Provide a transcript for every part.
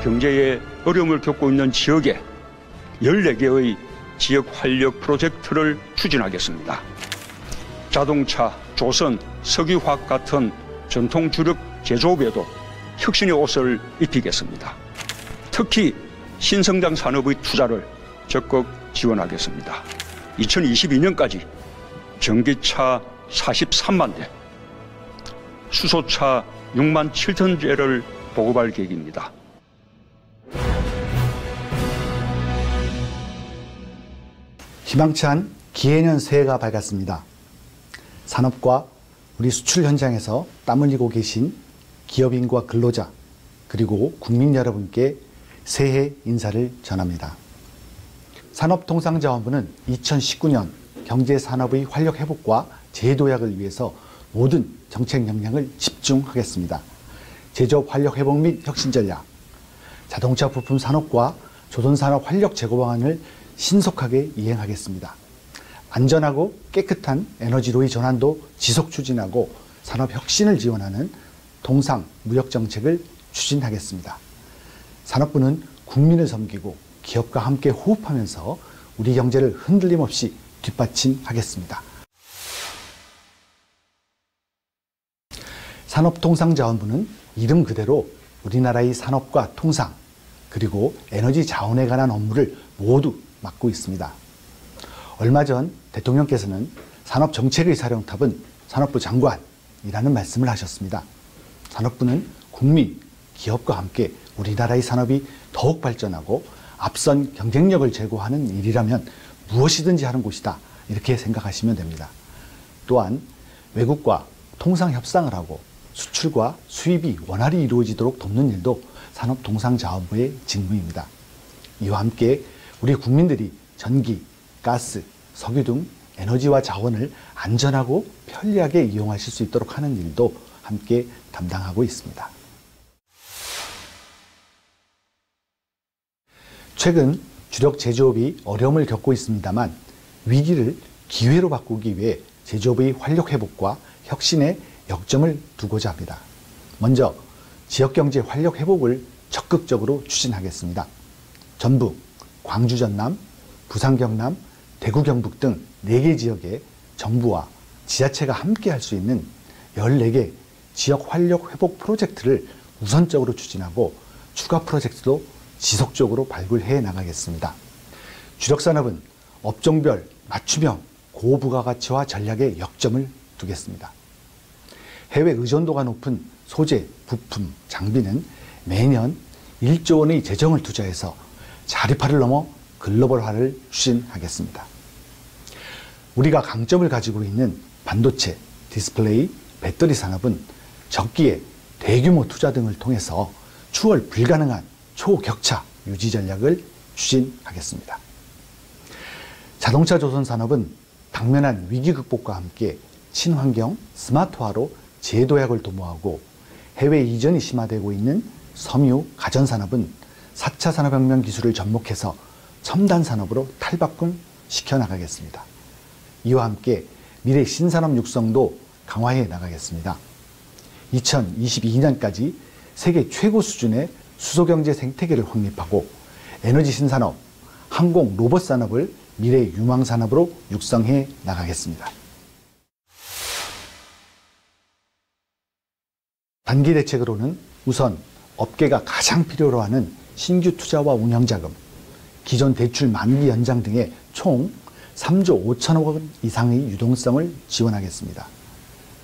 경제에 어려움을 겪고 있는 지역에 14개의 지역 활력 프로젝트를 추진하겠습니다. 자동차, 조선, 석유화학 같은 전통 주력 제조업에도 혁신의 옷을 입히겠습니다. 특히 신성장 산업의 투자를 적극 지원하겠습니다. 2022년까지 전기차 43만 대, 수소차 6만 7천 대를 보급할 계획입니다. 희망찬 기해년 새해가 밝았습니다. 산업과 우리 수출 현장에서 땀 흘리고 계신 기업인과 근로자 그리고 국민 여러분께 새해 인사를 전합니다. 산업통상자원부는 2019년 경제산업의 활력 회복과 재도약을 위해서 모든 정책 역량을 집중하겠습니다. 제조업 활력 회복 및 혁신 전략, 자동차 부품 산업과 조선산업 활력 제고 방안을 신속하게 이행하겠습니다. 안전하고 깨끗한 에너지로의 전환도 지속 추진하고 산업 혁신을 지원하는 통상 무역 정책을 추진하겠습니다. 산업부는 국민을 섬기고 기업과 함께 호흡하면서 우리 경제를 흔들림 없이 뒷받침하겠습니다. 산업통상자원부는 이름 그대로 우리나라의 산업과 통상 그리고 에너지 자원에 관한 업무를 모두 맡고 있습니다. 얼마 전 대통령께서는 산업정책의 사령탑은 산업부 장관이라는 말씀을 하셨습니다. 산업부는 국민, 기업과 함께 우리나라의 산업이 더욱 발전하고 앞선 경쟁력을 제고하는 일이라면 무엇이든지 하는 곳이다. 이렇게 생각하시면 됩니다. 또한 외국과 통상 협상을 하고 수출과 수입이 원활히 이루어지도록 돕는 일도 산업통상자원부의 직무입니다. 이와 함께 우리 국민들이 전기, 가스, 석유 등 에너지와 자원을 안전하고 편리하게 이용하실 수 있도록 하는 일도 함께 담당하고 있습니다. 최근 주력 제조업이 어려움을 겪고 있습니다만 위기를 기회로 바꾸기 위해 제조업의 활력 회복과 혁신에 역점을 두고자 합니다. 먼저 지역경제 활력 회복을 적극적으로 추진하겠습니다. 전북, 광주 전남, 부산 경남, 대구 경북 등 4개 지역에 정부와 지자체가 함께 할 수 있는 14개 지역 활력 회복 프로젝트를 우선적으로 추진하고 추가 프로젝트도 지속적으로 발굴해 나가겠습니다. 주력산업은 업종별 맞춤형 고부가가치화 전략에 역점을 두겠습니다. 해외 의존도가 높은 소재, 부품, 장비는 매년 1조 원의 재정을 투자해서 자립화를 넘어 글로벌화를 추진하겠습니다. 우리가 강점을 가지고 있는 반도체, 디스플레이, 배터리 산업은 적기에 대규모 투자 등을 통해서 추월 불가능한 초격차 유지 전략을 추진하겠습니다. 자동차 조선 산업은 당면한 위기 극복과 함께 친환경 스마트화로 재도약을 도모하고 해외 이전이 심화되고 있는 섬유 가전산업은 4차 산업혁명 기술을 접목해서 첨단 산업으로 탈바꿈 시켜나가겠습니다. 이와 함께 미래 신산업 육성도 강화해 나가겠습니다. 2022년까지 세계 최고 수준의 수소경제 생태계를 확립하고 에너지 신산업, 항공 로봇 산업을 미래 유망 산업으로 육성해 나가겠습니다. 단기 대책으로는 우선 업계가 가장 필요로 하는 신규 투자와 운영자금, 기존 대출 만기 연장 등의 총 3조 5천억 원 이상의 유동성을 지원하겠습니다.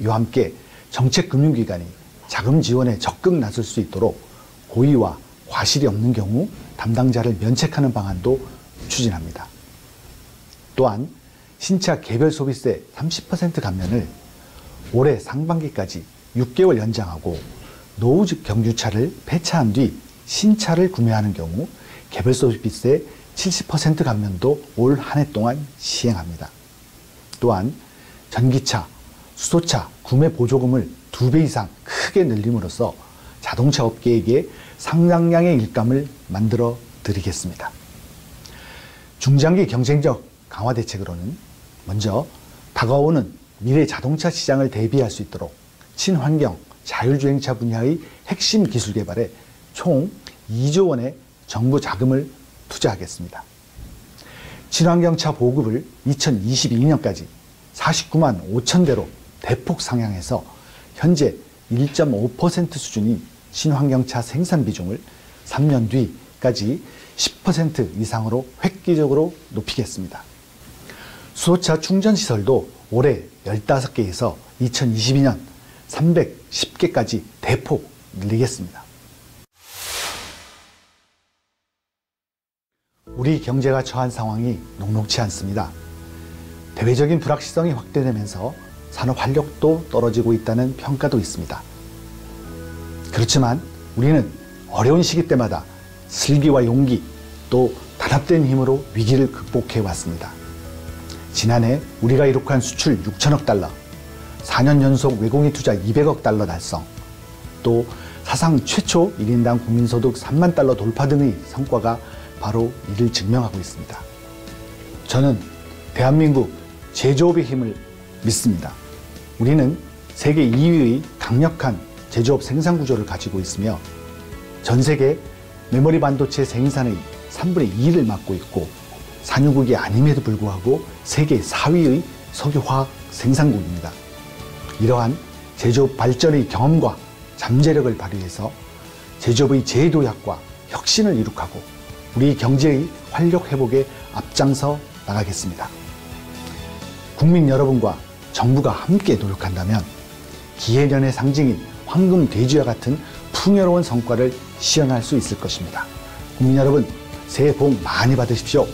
이와 함께 정책금융기관이 자금 지원에 적극 나설 수 있도록 고의와 과실이 없는 경우 담당자를 면책하는 방안도 추진합니다. 또한 신차 개별 소비세 30% 감면을 올해 상반기까지 6개월 연장하고 노후 경유차를 폐차한 뒤 신차를 구매하는 경우 개별 소비세 70% 감면도 올 한 해 동안 시행합니다. 또한 전기차, 수소차 구매 보조금을 2배 이상 크게 늘림으로써 자동차 업계에게 상당량의 일감을 만들어 드리겠습니다. 중장기 경쟁력 강화 대책으로는 먼저 다가오는 미래 자동차 시장을 대비할 수 있도록 친환경 자율주행차 분야의 핵심 기술 개발에 총 2조 원의 정부 자금을 투자하겠습니다. 친환경차 보급을 2022년까지 49만 5천 대로 대폭 상향해서 현재 1.5% 수준인 친환경차 생산 비중을 3년 뒤까지 10% 이상으로 획기적으로 높이겠습니다. 수소차 충전시설도 올해 15개에서 2022년 310개까지 대폭 늘리겠습니다. 우리 경제가 처한 상황이 녹록치 않습니다. 대외적인 불확실성이 확대되면서 산업 활력도 떨어지고 있다는 평가도 있습니다. 그렇지만 우리는 어려운 시기 때마다 슬기와 용기 또 단합된 힘으로 위기를 극복해 왔습니다. 지난해 우리가 이룩한 수출 6천억 달러, 4년 연속 외국인 투자 200억 달러 달성, 또 사상 최초 1인당 국민소득 3만 달러 돌파 등의 성과가 바로 이를 증명하고 있습니다. 저는 대한민국 제조업의 힘을 믿습니다. 우리는 세계 2위의 강력한 제조업 생산 구조를 가지고 있으며 전 세계 메모리 반도체 생산의 3분의 2를 맡고 있고 산유국이 아님에도 불구하고 세계 4위의 석유화학 생산국입니다. 이러한 제조업 발전의 경험과 잠재력을 발휘해서 제조업의 재도약과 혁신을 이룩하고 우리 경제의 활력 회복에 앞장서 나가겠습니다. 국민 여러분과 정부가 함께 노력한다면 기해년의 상징인 황금 돼지와 같은 풍요로운 성과를 시현할 수 있을 것입니다. 국민 여러분, 새해 복 많이 받으십시오.